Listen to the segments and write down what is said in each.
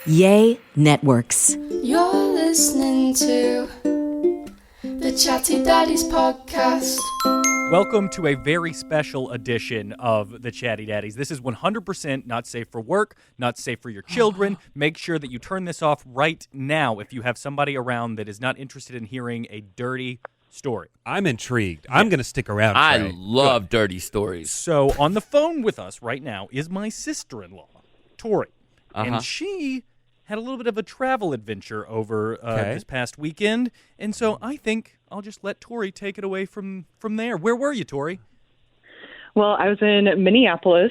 Yay Networks. You're listening to the Chatty Daddies podcast. Welcome to a very special edition of the Chatty Daddies. This is 100% not safe for work, not safe for your children. Make sure that you turn this off right now if you have somebody around that is not interested in hearing a dirty story. I'm intrigued. I'm going to stick around, Trey. I love dirty stories. So on the phone with us right now is my sister-in-law, Tori. And she had a little bit of a travel adventure over this past weekend. And so I think I'll just let Tori take it away from there. Where were you, Tori? Well, I was in Minneapolis,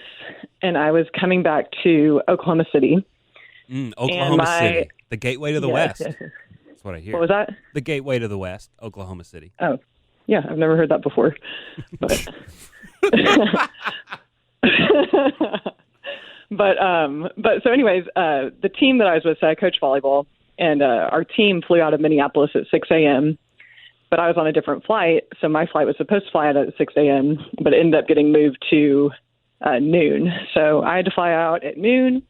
and I was coming back to Oklahoma City. Oklahoma City, the gateway to the West. Yes. That's what I hear. What was that? The gateway to the West, Oklahoma City. Oh, yeah, I've never heard that before. But but so anyways, the team that I was with, so I coach volleyball, and our team flew out of Minneapolis at 6 a.m., but I was on a different flight, so my flight was supposed to fly out at 6 a.m., but it ended up getting moved to noon. So I had to fly out at noon,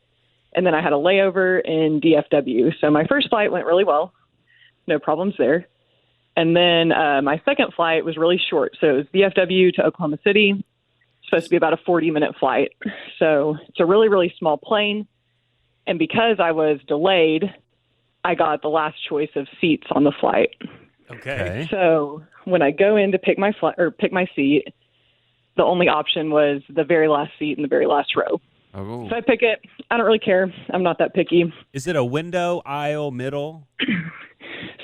and then I had a layover in DFW. So my first flight went really well. No problems there. And then my second flight was really short. So it was DFW to Oklahoma City. Supposed to be about a 40-minute flight. So it's a really, really small plane. And because I was delayed, I got the last choice of seats on the flight. Okay. So when I go in to pick my seat, the only option was the very last seat in the very last row. Oh. So I pick it. I don't really care. I'm not that picky. Is it a window, aisle, middle?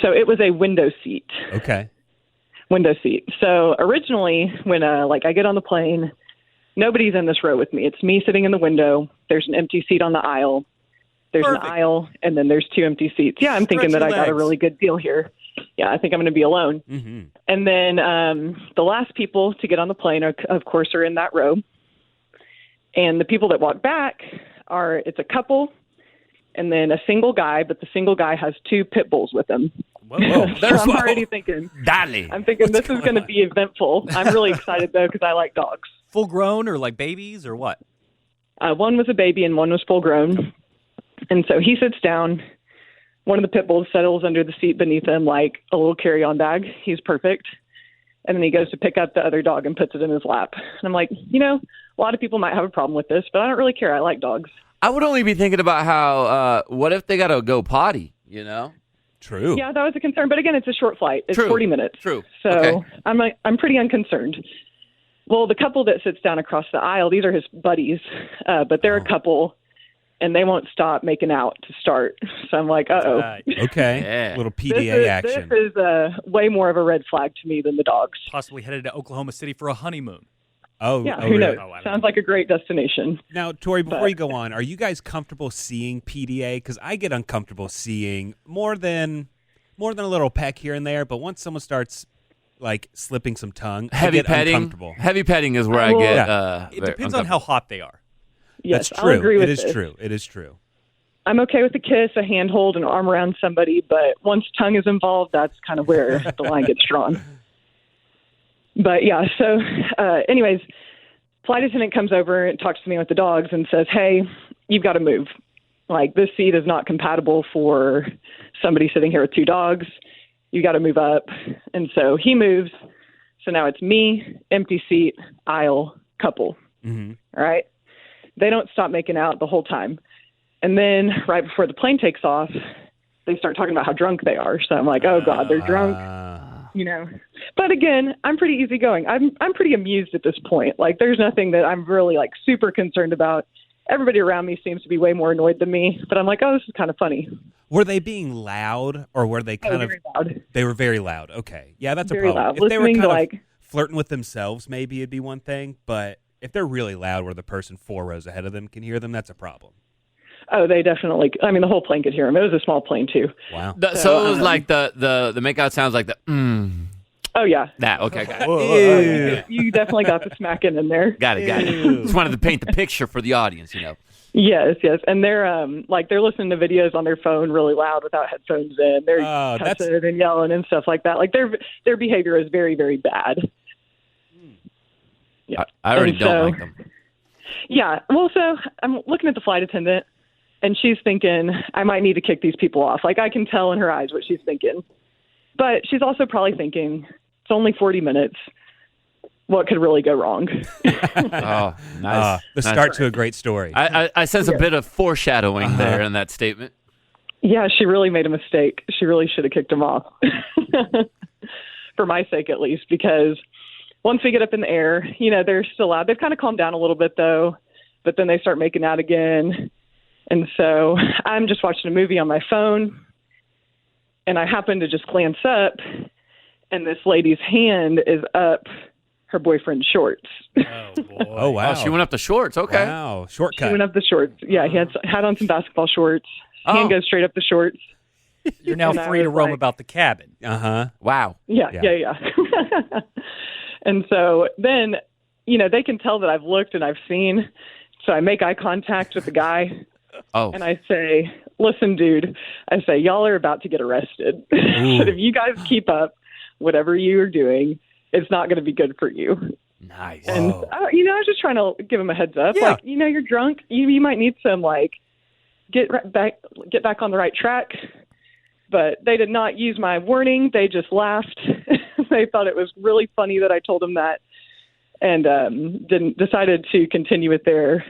So it was a window seat. Okay. Window seat. So originally, when I get on the plane, nobody's in this row with me. It's me sitting in the window. There's an empty seat on the aisle. There's Perfect. an aisle, and then there's two empty seats. Yeah, I'm thinking that I got a really good deal here. Yeah, I think I'm going to be alone. Mm-hmm. And then the last people to get on the plane, of course, are in that row. And the people that walk back it's a couple and then a single guy, but the single guy has two pit bulls with him. Whoa. So I'm already thinking, I'm thinking this is going to be eventful. I'm really excited, though, because I like dogs. Full grown or like babies or what? One was a baby and one was full grown. And so he sits down. One of the pit bulls settles under the seat beneath him like a little carry-on bag. He's perfect. And then he goes to pick up the other dog and puts it in his lap. And I'm like, a lot of people might have a problem with this, but I don't really care. I like dogs. I would only be thinking about how, what if they got to go potty, True. Yeah, that was a concern. But again, it's a short flight. It's True. 40 minutes. True. So Okay. I'm pretty unconcerned. Well, the couple that sits down across the aisle, these are his buddies, but they're a couple, and they won't stop making out to start. So I'm like, uh-oh. Right. Okay. Yeah. Little PDA action. This is way more of a red flag to me than the dogs. Possibly headed to Oklahoma City for a honeymoon. Yeah, really? who knows? Oh, I don't Sounds like a great destination. Now, Tori, before you go on, are you guys comfortable seeing PDA? Because I get uncomfortable seeing more than a little peck here and there, but once someone starts like slipping some tongue, I Heavy get petting. uncomfortable. Heavy petting is where I get. It depends on how hot they are. Yes, That's I'll true. agree with It is this. true. It is true. I'm okay with a kiss, a handhold, an arm around somebody, but once tongue is involved, that's kind of where the line gets drawn. But yeah, so anyways, flight attendant comes over and talks to me with the dogs and says, hey, you've got to move. Like, this seat is not compatible for somebody sitting here with two dogs. You got to move up. And so he moves. So now it's me, empty seat, aisle, couple. Mm-hmm. All right. They don't stop making out the whole time. And then right before the plane takes off, they start talking about how drunk they are. So I'm like, oh God, they're drunk, But again, I'm pretty easygoing. I'm pretty amused at this point. Like, there's nothing that I'm really like super concerned about. Everybody around me seems to be way more annoyed than me, but I'm like, oh, this is kind of funny. Were they being loud, or were they kind of? Very loud. They were very loud. Okay, yeah, that's Very a problem. loud. If they were Listening kind to, of like- flirting with themselves, maybe it'd be one thing. But if they're really loud, where the person 4 rows ahead of them can hear them, that's a problem. Oh, they definitely. I mean, the whole plane could hear them. It was a small plane too. Wow. So it was like the makeout sounds like the Oh yeah. that. Okay, got it. You definitely got the smacking in there. Got it. Just wanted to paint the picture for the audience, Yes. And they're they're listening to videos on their phone really loud without headphones in. They're cussing and yelling and stuff like that. Like their behavior is very, very bad. Yeah. I already don't like them. Yeah. Well, so I'm looking at the flight attendant, and she's thinking, I might need to kick these people off. Like, I can tell in her eyes what she's thinking. But she's also probably thinking, it's only 40 minutes. What could really go wrong? Oh, nice. The start to a great story. I sense a bit of foreshadowing there in that statement. Yeah, she really made a mistake. She really should have kicked him off. For my sake, at least, because once we get up in the air, they're still out. They've kind of calmed down a little bit, though, but then they start making out again. And so I'm just watching a movie on my phone, and I happen to just glance up, and this lady's hand is up her boyfriend's shorts. Oh, boy. Oh, wow. Oh, she went up the shorts. Okay. Wow. Shortcut. She went up the shorts. Yeah, he had on some basketball shorts. Hand goes straight up the shorts. You're now And I free to was roam like- about the cabin. Uh-huh. Wow. Yeah. And so then, they can tell that I've looked and I've seen. So I make eye contact with the guy Oh. and I say, listen, dude, I say, y'all are about to get arrested. But if you guys keep up whatever you're doing, it's not going to be good for you. Nice. And, I was just trying to give him a heads up. Yeah. Like, you're drunk. You might need some, get back on the right track. But they did not use my warning. They just laughed. They thought it was really funny that I told them that, and decided to continue with their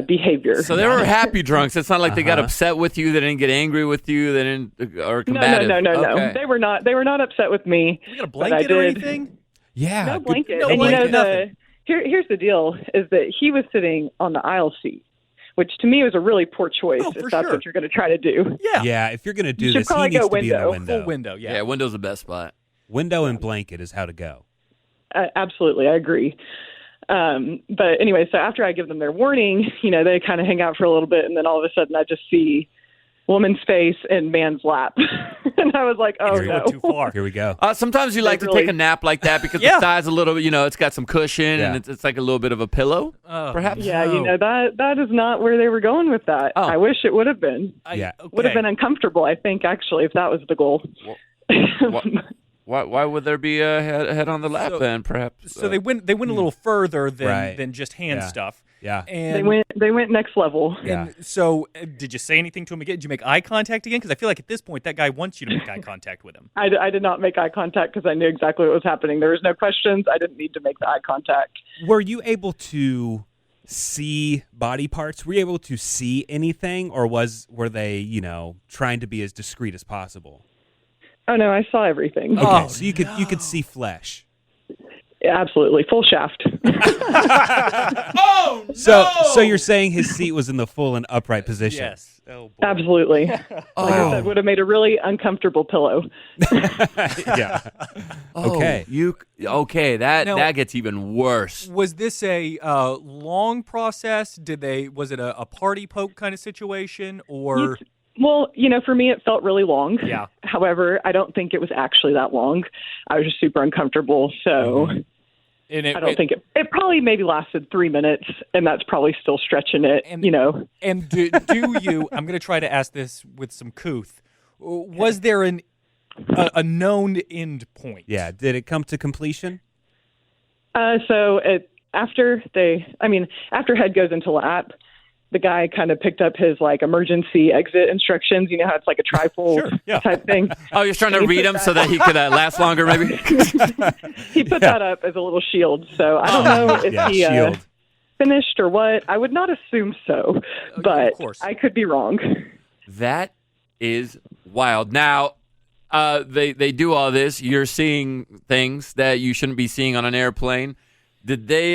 behavior. So they were happy drunks. It's not like they got upset with you. They didn't get angry with you. They didn't or combative. No. Okay. They were not. They were not upset with me. You got a but I blanket or did- anything? Yeah. No good- blanket. no And blanket, nothing. here's the deal: is that he was sitting on the aisle seat, which to me was a really poor choice. Oh, if for that's sure. what you're going to try to do. Yeah. Yeah, if you're going to do You should this, he probably needs go to be in the window. window. Full window, yeah. Yeah, window's the best spot. Window and blanket is how to go. Absolutely, I agree. But anyway, so after I give them their warning, they kind of hang out for a little bit, and then all of a sudden I just see woman's face in man's lap. And I was like, oh, It's no. going too far. Here we go. Sometimes you like to really- take a nap like that because Yeah. the side's a little, it's got some cushion Yeah. and it's like a little bit of a pillow, Oh, perhaps. Yeah, no. that is not where they were going with that. Oh. I wish it would have been. Yeah. Would have Okay. been uncomfortable, I think, actually, if that was the goal. Why would there be a head on the lap So- then? Perhaps. So they went a little further than Right. than just hand Yeah. stuff. Yeah. And They went next level. Yeah. And so, did you say anything to him again? Did you make eye contact again? Because I feel like at this point, that guy wants you to make eye contact with him. I did not make eye contact because I knew exactly what was happening. There was no questions. I didn't need to make the eye contact. Were you able to see body parts? Were you able to see anything, or were they, trying to be as discreet as possible? Oh, no, I saw everything. Okay, Oh, so you could see flesh. Yeah, absolutely. Full shaft. So you're saying his seat was in the full and upright position? Yes. Oh, boy. Absolutely. Like I said, would have made a really uncomfortable pillow. Yeah. Oh, Okay. That gets even worse. Was this a long process? Was it a party poke kind of situation, or? Well, for me, it felt really long. Yeah. However, I don't think it was actually that long. I was just super uncomfortable. So And I don't think it probably maybe lasted 3 minutes, and that's probably still stretching it, And- And do you? I'm going to try to ask this with some couth. Was there a known end point? Yeah. Did it come to completion? So after head goes into lap, the guy kind of picked up his emergency exit instructions. You know how it's like a trifold Sure, yeah. type thing. Oh, you're trying to He read put them that- so that he could last longer, maybe? He put that up as a little shield. So I don't know if Yeah, he shield. finished or what. I would not assume so, but course. I could be wrong. That is wild. Now, they do all this. You're seeing things that you shouldn't be seeing on an airplane. Did they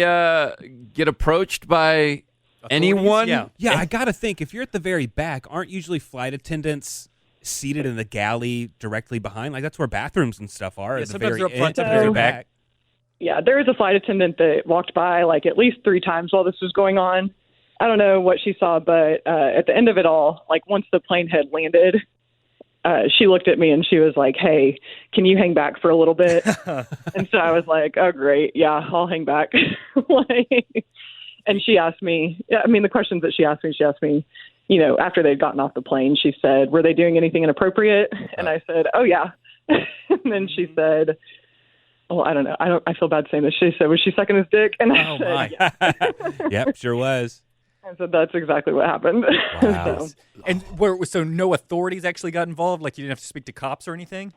get approached by anyone? Yeah. Yeah, I got to think, if you're at the very back, aren't usually flight attendants seated in the galley directly behind? Like, that's where bathrooms and stuff are. Yeah, at the sometimes very they're up front, end, sometimes very they're back. Yeah, there was a flight attendant that walked by at least 3 times while this was going on. I don't know what she saw, but at the end of it all, once the plane had landed, she looked at me and she was like, "Hey, can you hang back for a little bit?" And so I was like, "Oh, great. Yeah, I'll hang back." And she asked me, the questions that she asked me, after they'd gotten off the plane, she said, "Were they doing anything inappropriate?" And I said, "Oh, yeah." And then she said, "Oh, I don't know. I feel bad saying this." She said, "Was she sucking his dick?" And I Oh, said, my. "Yeah." Yep, sure was. And so that's exactly what happened. Wow. So, And so no authorities actually got involved? Like you didn't have to speak to cops or anything?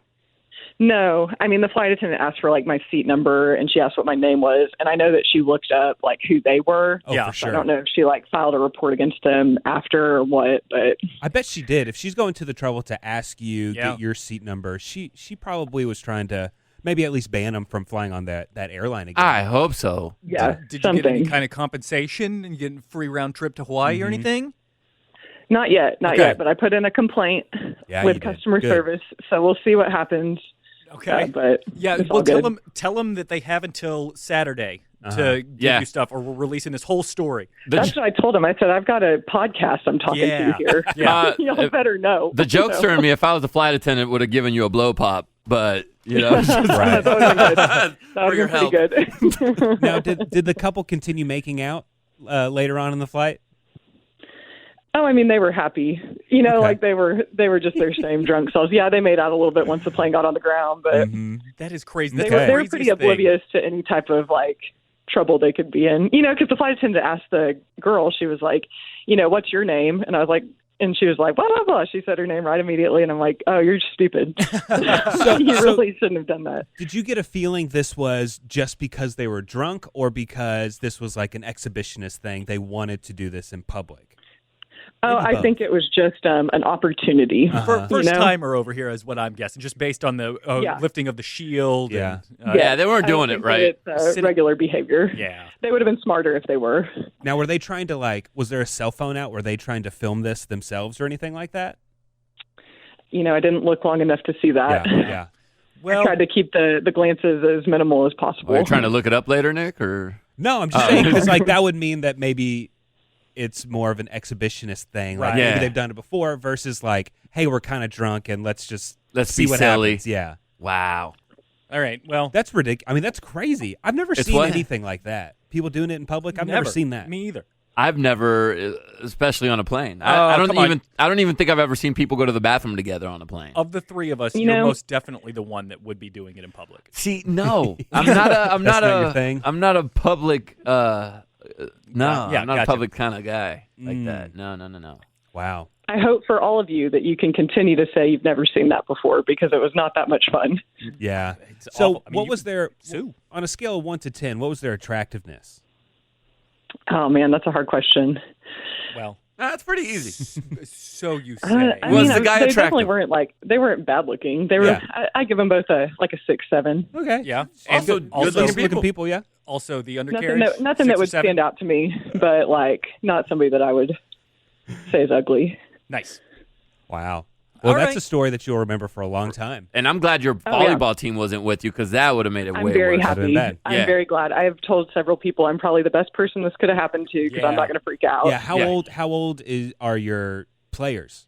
no, I mean, the flight attendant asked for like my seat number and she asked what my name was. And I know that she looked up like who they were. Oh, Yeah. for So sure. I don't know if she like filed a report against them after or what, but I bet she did. If she's going to the trouble to ask you, Yeah. get your seat number, she probably was trying to maybe at least ban them from flying on that airline again. I hope so. yeah, Did you something. get any kind of compensation and get a free round trip to Hawaii or anything? Not yet, not Okay. yet. But I put in a complaint Yeah, you with did. customer Good. service, so we'll see what happens. Okay. But Yeah, it's well, all good. tell them that they have until Saturday Uh-huh. to give Yeah. you stuff, or we're releasing this whole story. That's what I told him. I said, I've got a podcast I'm talking Yeah. to here. Yeah. Y'all better know. The jokester in me, if I was a flight attendant, would have given you a blow pop, but you know, Right. That would have been good. That For would your have been pretty good. Now, did the couple continue making out later on in the flight? Oh, I mean, they were happy. You know, Okay. like they were just their same drunk selves. Yeah, they made out a little bit once the plane got on the ground, but That is crazy. they That's were the they were pretty craziest thing. oblivious to any type of like trouble they could be in. You know, because the flight attendant asked the girl, she was like, you know, what's your name? And I was like, and she was like, blah, blah, blah. She said her name right immediately. And I'm like, oh, you're stupid. You really shouldn't have done that. Did you get a feeling this was just because they were drunk or because this was like an exhibitionist thing? They wanted to do this in public? Oh, Maybe I both. think it was just an opportunity. First You know? timer over here is what I'm guessing, just based on the Yeah. lifting of the shield. Yeah. And, yeah, they weren't I don't doing it think that right. It's regular behavior. yeah. They would have been smarter if they were. Now, were they trying to was there a cell phone out? Were they trying to film this themselves or anything like that? You know, I didn't look long enough to see that. Yeah. Well, I tried to keep the glances as minimal as possible. Are you trying to look it up later, Nick? Or No, I'm just saying because that would mean that maybe it's more of an exhibitionist thing. Like Right. maybe Yeah. they've done it before versus hey, we're kind of drunk and let's Let's see be what silly. happens. Yeah. wow. all right. Well, That's ridiculous. I mean, that's crazy. I've never It's seen what- anything like that. People doing it in public. I've never seen that. Me either. I've never, especially on a plane. Oh, I don't come on. even think I've ever seen people go to the bathroom together on a plane. Of the three of us, You you're know- most definitely the one that would be doing it in public. See, no, I'm not a. I'm That's not not a. your thing? I'm not a public. No, Yeah, I'm not gotcha. a public kind of guy like that. No. Wow. I hope for all of you that you can continue to say you've never seen that before because it was not that much fun. Yeah. It's So, awful. I mean, what you was could their sue. on a scale of 1 to 10? What was their attractiveness? Oh, man, that's a hard question. Well, That's pretty easy. so you say. I Was mean, the guy they attractive? definitely weren't they weren't bad looking. They were. Yeah. I give them both a 6, 7. Okay. Yeah. Also, And good also, Looking people, yeah. also the Nothing undercarriage. nothing 6 that or would 7? stand out to me, but not somebody that I would say is ugly. Nice. Wow. Well, All that's right. a story that you'll remember for a long time. And I'm glad your Oh, yeah. volleyball team wasn't with you because that would have made it I'm way very worse. Other than happy. that. I'm Yeah. very glad. I have told several people I'm probably the best person this could have happened to because Yeah. I'm not going to freak out. Yeah. How Yeah. old? How old are your players?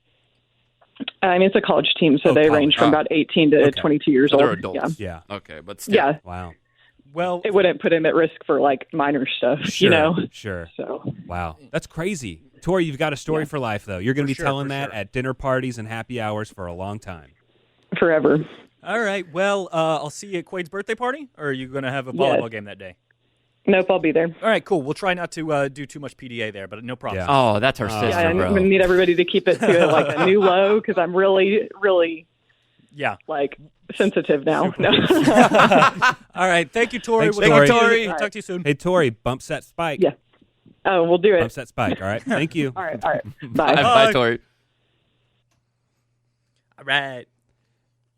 I mean, it's a college team, so Oh, they college. range from Oh. about 18 to Okay. 22 years So old. they're adults. Yeah. Okay, but still. Yeah. Wow. Well, It wouldn't put him at risk for minor stuff, Sure. you know. Sure. So Wow. That's crazy. Tori, you've got a story for life, though. You're going to For be sure, telling for that sure. at dinner parties and happy hours for a long time. forever. all right. Well, I'll see you at Quade's birthday party, or are you going to have a Yes. volleyball game that day? Nope, I'll be there. All right, cool. We'll try not to do too much PDA there, but no problem. Yeah. Oh, that's our sister, Yeah, I'm bro. going to need everybody to keep it to a new low because I'm really, really Yeah. sensitive now. No. All right. Thank you, Tori. Thanks, We'll Tori. talk to Tori. you- Talk to you soon. Hey, Tori, bumps that spike. Yeah. Oh, we'll do it. Bumps that spike. All right. Thank you. All right. Bye. Bye, Bye. Tori. All right.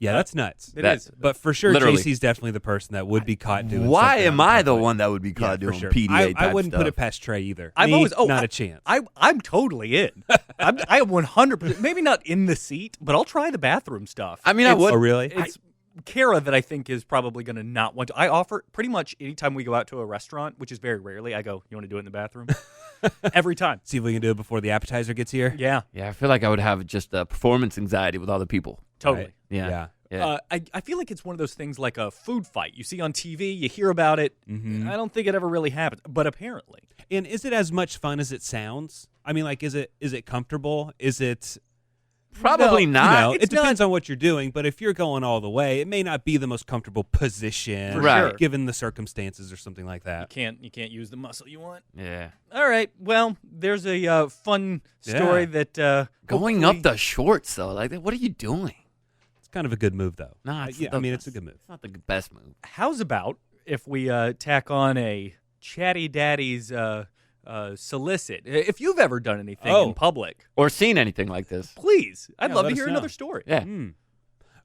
Yeah, that's nuts. It That- is. But for sure, Literally. JC's definitely the person that would be caught doing. Why something am on I the public. one that would be Yeah, caught for doing sure. PDA I type wouldn't stuff? put it past Trey either. I've Me, always not a chance. I'm totally in. I am 100%. Maybe not in the seat, but I'll try the bathroom stuff. I mean, I It's- would. Oh, really? It's Kara that I think is probably going to not want to. I offer pretty much anytime we go out to a restaurant, which is very rarely. I go, "You want to do it in the bathroom?" Every time. See if we can do it before the appetizer gets here. Yeah, Yeah, I feel like I would have just performance anxiety with all the people. totally. Right. Yeah. Yeah. I feel like it's one of those things like a food fight. You see on TV, you hear about it. Mhm. I don't think it ever really happens, but apparently. And is it as much fun as it sounds? I mean, is it comfortable? Is it Probably No, not. It depends on what you're doing, but if you're going all the way, it may not be the most comfortable position, For Right. sure. given the circumstances or something like that. You can't use the muscle you want. Yeah. All right. Well, there's a fun story that Going hopefully- up the shorts, though, like, what are you doing? It's kind of a good move, though. Nah, it's yeah, I mean, it's a good move. It's not the best move. How's about if we tack on a Chatty Daddies solicit? If you've ever done anything in public, Or seen anything like this. please, I'd Yeah, love let to us hear know. another story. Yeah.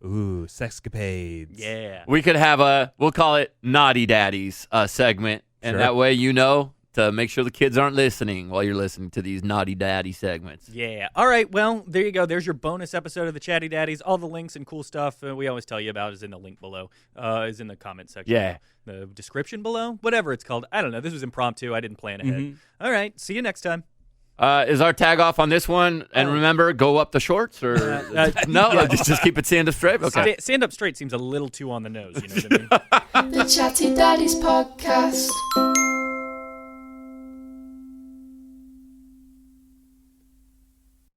Ooh, sexcapades. Yeah. We could have we'll call it Naughty Daddies segment. And Sure. that way you know to make sure the kids aren't listening while you're listening to these Naughty Daddy segments. Yeah. All right. Well, there you go. There's your bonus episode of the Chatty Daddies. All the links and cool stuff we always tell you about is in the link below, is in the comment section. Yeah. The description below, whatever it's called. I don't know. This was impromptu. I didn't plan ahead. Mm-hmm. All right. See you next time. Is our tag off on this one? And remember, go up the shorts or no? Just keep it stand up straight. Okay. Stand up straight seems a little too on the nose. You know what I mean? The Chatty Daddies podcast.